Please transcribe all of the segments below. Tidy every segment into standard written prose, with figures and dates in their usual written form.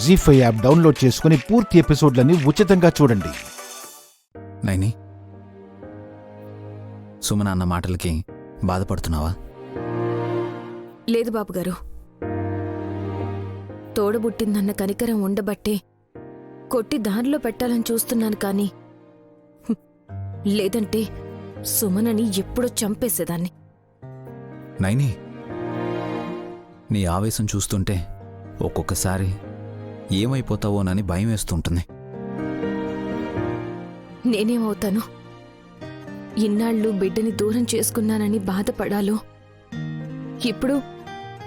జీ5 app download చేసుకుని పూర్తి ఎపిసోడ్లని ఉచితంగా చూడండి. నైని, సుమన అన్న మాటలకి బాధపడుతున్నావా? లేదు బాబుగారు, తోడబుట్టిందన్న కనికరం ఉండబట్టే కొట్టి దారిలో పెట్టాలని చూస్తున్నాను కానీ లేదంటే సుమనని ఎప్పుడో చంపేసేదాన్ని. నైని, నీ ఆవేశం చూస్తుంటే ఒక్కొక్కసారి ఏమైపోతావోనని భయం వేస్తుంటుంది. నేనేమవుతాను? ఇన్నాళ్ళు బిడ్డని దూరం చేసుకున్నానని బాధపడాలో, ఇప్పుడు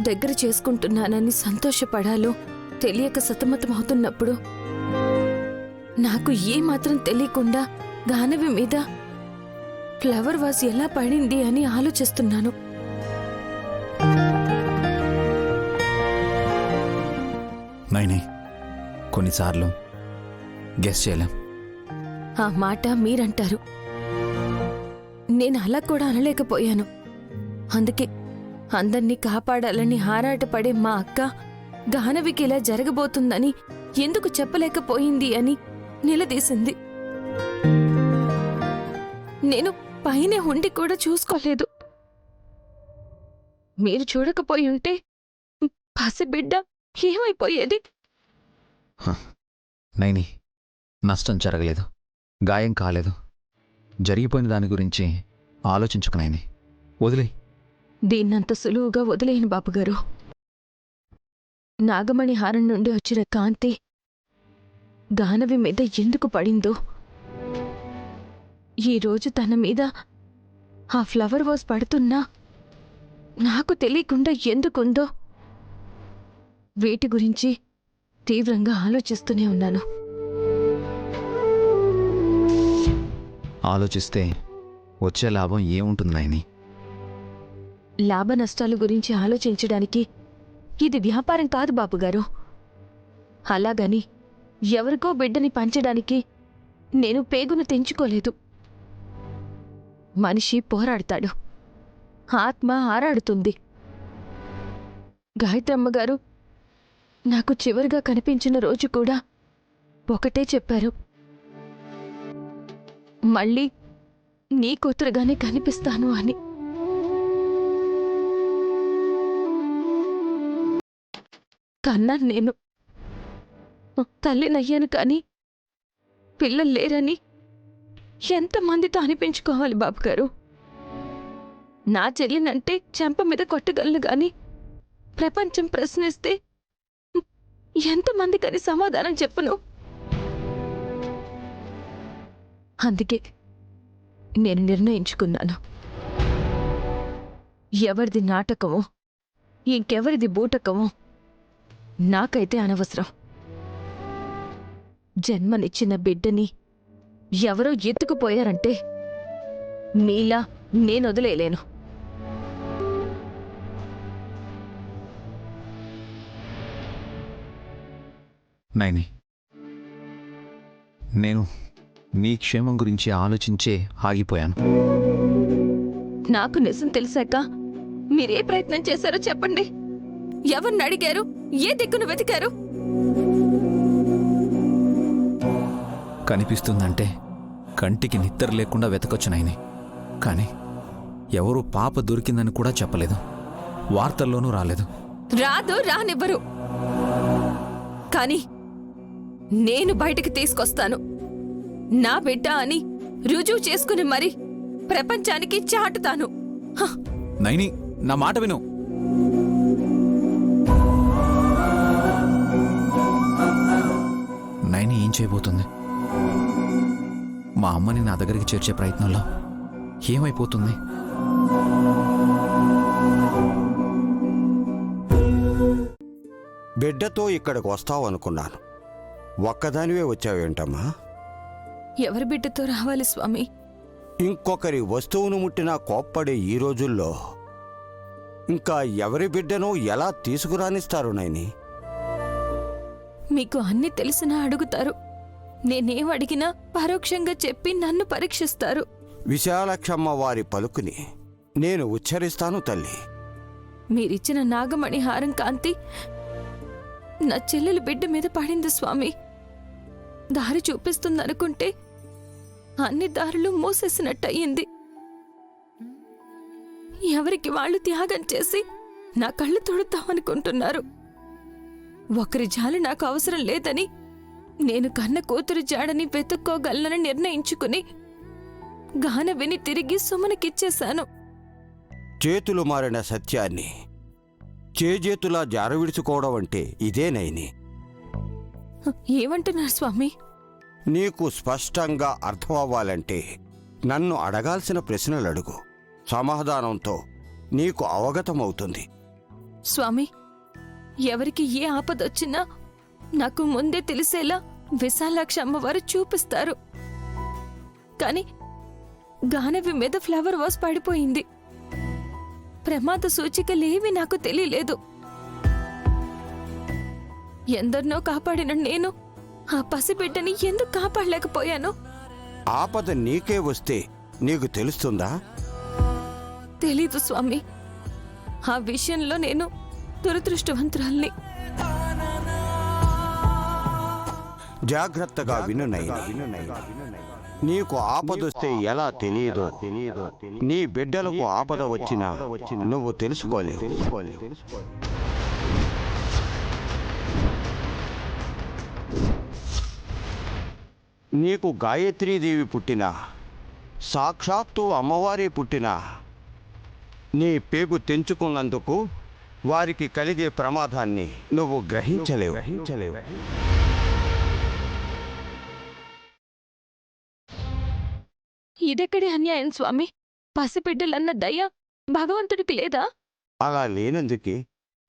దగ్గర చేసుకుంటున్నానని సంతోషపడాలో తెలియక సతమతమవుతున్నప్పుడు నాకు ఏమాత్రం తెలియకుండా గానవి మీద ఫ్లవర్ వాజ్ ఎలా పడింది అని ఆలోచిస్తున్నాను. నైని, కొన్నిసార్లు గెస్ చేయలేం. ఆ మాట మీరంటారు, నేను అలా కూడా అనలేకపోయాను. అందుకే అందర్నీ కాపాడాలని ఆరాటపడే మా అక్క గానవికి ఇలా జరగబోతుందని ఎందుకు చెప్పలేకపోయింది అని నిలదీసింది. నేను పైనే ఉండి కూడా చూసుకోలేదు. మీరు చూడకపోయి ఉంటే పసిబిడ్డ ఏమైపోయేది? నైని, నష్టం జరగలేదు, గాయం కాలేదు. జరిగిపోయిన దాని గురించి ఆలోచించుకు నైని, వదిలే. దీన్నంత సులువుగా వదిలేయను బాబుగారు. నాగమణి హారం నుండి వచ్చిన కాంతి గానవి మీద ఎందుకు పడిందో, ఈరోజు తన మీద ఆ ఫ్లవర్ వాజ్ పడుతున్నా నాకు తెలియకుండా ఎందుకుందో, వీటి గురించి తీవ్రంగా ఆలోచిస్తూనే ఉన్నాను. ఆలోచిస్తే వచ్చే లాభం ఏముంటుంది నాయని? లాభ నష్టాల గురించి ఆలోచించడానికి ఇది వ్యాపారం కాదు బాబుగారు. అలాగని ఎవరికో బిడ్డని పంచడానికి నేను పేగును తెంచుకోలేదు. మనిషి పోరాడతాడు, ఆత్మ ఆరాడుతుంది. గాయత్రమ్మగారు నాకు చివరిగా కనిపించిన రోజు కూడా ఒకటే చెప్పారు, మళ్ళీ నీ కూతురుగానే కనిపిస్తాను అని. కన్నాను నేను, తల్లినయ్యాను కానీ పిల్లలు లేరని ఎంతమందితో అనిపించుకోవాలి బాబుగారు? నా చెల్లినంటే చెంప మీద కొట్టగలను గాని ప్రపంచం ప్రశ్నిస్తే ఎంతమందికని సమాధానం చెప్పను. అందుకే నేను నిర్ణయించుకున్నాను, ఎవరిది నాటకమో ఇంకెవరిది బూటకమో నాకైతే అనవసరం. జన్మనిచ్చిన బిడ్డని ఎవరో ఎత్తుకుపోయారంటే మీలా నేనొదిలేయలేను. నైని, నేను నీ క్షేమం గురించి ఆలోచించే ఆగిపోయాను. నాకు నిజం తెలిసాక మీరే ప్రయత్నం చేశారో చెప్పండి. ఎవరిని అడిగారు? ఏ దిక్కును వెతికారు? కనిపిస్తుందంటే కంటికి నిద్ర లేకుండా వెతకొచ్చు నాయని. కానీ ఎవరూ పాప దొరికిందని కూడా చెప్పలేదు, వార్తల్లోనూ రాలేదు. రాదు, రానివ్వరు. కానీ నేను బయటికి తీసుకొస్తాను. నా బిడ్డ అని రుజువు చేసుకుని మరి ప్రపంచానికి చాటుతాను. నైని, నా మాట విను. నైని ఏం చేయబోతుంది? మా అమ్మని నా దగ్గరికి చేర్చే ప్రయత్నంలో ఏమైపోతుంది? బిడ్డతో ఇక్కడికి వస్తావనుకున్నాను, ఒక్కదానివే వచ్చావేంటమ్మా? ఎవరి బిడ్డతో రావాలి స్వామి? ఇంకొకరి వస్తువును ముట్టినా కోప్పడే ఈ రోజుల్లో ఇంకా ఎవరి బిడ్డనో ఎలా తీసుకురానిస్తారు నైని? మీకు అన్నీ తెలిసినా అడుగుతారు. నేనేం అడిగినా పరోక్షంగా చెప్పి నన్ను పరీక్షిస్తారు. విశాలక్షమ్మ వారి పలుకుని నేను ఉచ్చరిస్తాను తల్లి. మీరిచ్చిన నాగమణి హారం కాంతి నా చెల్లెలు బిడ్డ మీద పడింది స్వామి. దారి చూపిస్తుందనుకుంటే అన్ని దారులు మూసేసినట్టయింది. ఎవరికి వాళ్ళు త్యాగం చేసి నా కళ్ళు తుడుతామనుకుంటున్నారు. ఒకరి జాలి నాకు అవసరం లేదని, నేను కన్న కూతురు జాడని వెతుక్కోగలనని నిర్ణయించుకుని గానవిని తిరిగి సుమనకిచ్చేశాను. చేతులు మారిన సత్యాన్ని చేజేతులా జారవిడుచుకోవడం అంటే ఇదే నైని. ఏమంటున్నారు స్వామి? నీకు స్పష్టంగా అర్థం అవ్వాలంటే నన్ను అడగాల్సిన ప్రశ్నలు అడుగు. సమాధానంతో నీకు అవగతమవుతుంది. స్వామి, ఎవరికి ఏ ఆపదొచ్చినా నాకు ముందే తెలిసేలా విశాలాక్షి అమ్మవారు చూపిస్తారు. కాని గానవి మీద ఫ్లవర్ వాస్ పడిపోయింది. ప్రమాద సూచికలేవి నాకు తెలియలేదు. ఎందరినో కాపాడిన నేను ఆ పసిబిడ్డని ఎందుకు కాపాడలేకపోయాను? ఆపద నీకే వస్తే నీకు తెలుస్తుందా? తెలీదు స్వామి. ఆ విషయంలో నేను దురదృష్టవంతురాల్ని. జాగ్రత్తగా విను నైని. నీకు ఆపదొస్తే ఎలా తెలియదో నీ బిడ్డలకు ఆపద వచ్చినా నువ్వు తెలుసుకోలేవు. నీకు గాయత్రీదేవి పుట్టినా, సాక్షాత్తు అమ్మవారే పుట్టినా, నీ పేగు తెంచుకున్నందుకు వారికి కలిగే ప్రమాదాన్ని నువ్వు గ్రహించలేవు. ఇదెక్కడి అన్యాయం స్వామి? పసిబిడ్డలన్న దయ భగవంతుడికి లేదా? అలా లేనందుకే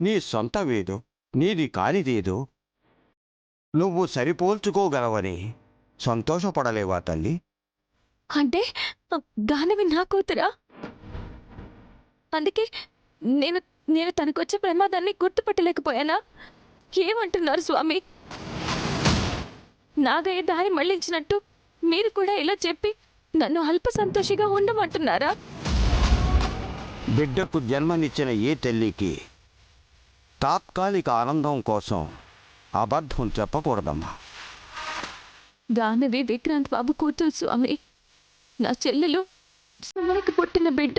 నీ సొంతమేదో నీది కానిదేదో నువ్వు సరిపోల్చుకోగలవని సంతోషపడలేవా తల్లి? అంటే గానవి నా కూతురా? అందుకే నేను నేను తనకొచ్చే ప్రమాదాన్ని గుర్తుపట్టలేకపోయానా? ఏమంటున్నారు స్వామి? నాగయ్య దారి మళ్లించినట్టు మీరు కూడా ఇలా చెప్పి నన్ను అల్ప సంతోషిగా ఉండమంటున్నారా? బిడ్డకు జన్మనిచ్చిన ఏ తల్లికి తాత్కాలిక ఆనందం కోసం అబద్ధం చెప్పకూడదమ్మా. గానవి విక్రాంత్ బాబు కూతురు స్వామి. నా చెల్లెలు సుమనికి పుట్టిన బిడ్డ.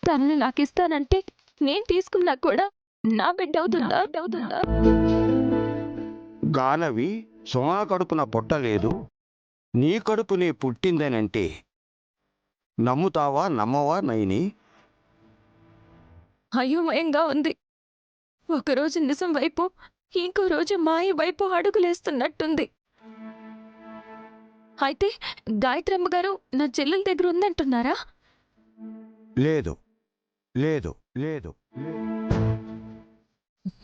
తనని నాకిస్తానంటే నేను తీసుకున్నా కూడా నా బిడ్డ అవుతుందా? గానవి సుమా కడుపున పుట్టలేదు, నీ కడుపునే పుట్టిందనంటే నమ్ముతావా నమ్మవా నైని? అయోమయంగా ఉంది. ఒకరోజు నిజం వైపు, ఇంకో రోజు మాయ వైపు అడుగులేస్తున్నట్టుంది. అయితే గాయత్రమ్మ గారు నా చెల్లెల దగ్గర ఉందంటున్నారా? లేదు లేదు లేదు.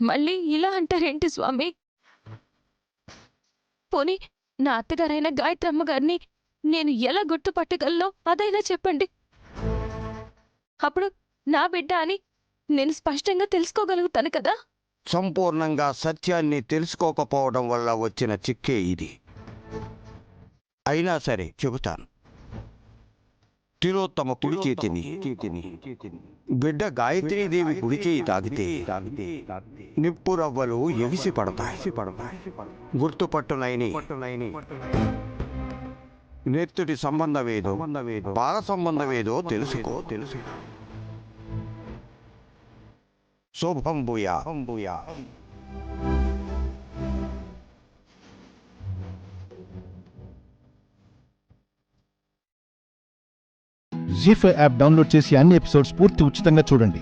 మళ్ళీ ఇలా అంటారేంటి స్వామి? పోనీ నా అత్తగారైన గాయత్రమ్మ గారిని నేను ఎలా గుర్తుపట్టగలనో అదైనా చెప్పండి. అప్పుడు నా బిడ్డ అని నేను స్పష్టంగా తెలుసుకోగలుగుతాను కదా. సంపూర్ణంగా సత్యాన్ని తెలుసుకోకపోవడం వల్ల వచ్చిన చిక్కే ఇది. అయినా సరే చెబుతాను. తిలోత్తమ కుడి చేతిని, బిడ్డ గాయత్రీదేవి కుడి చేయి తాగితే నిప్పు రవ్వలు ఎగిసి పడతాయి. గుర్తుపట్టునైని. నెత్తుటి సంబంధమేదో బాల సంబంధమేదో తెలుసుకో. శుభం భూయా. జీ5 యాప్ డౌన్లోడ్ చేసి అన్ని ఎపిసోడ్స్ పూర్తి ఉచితంగా చూడండి.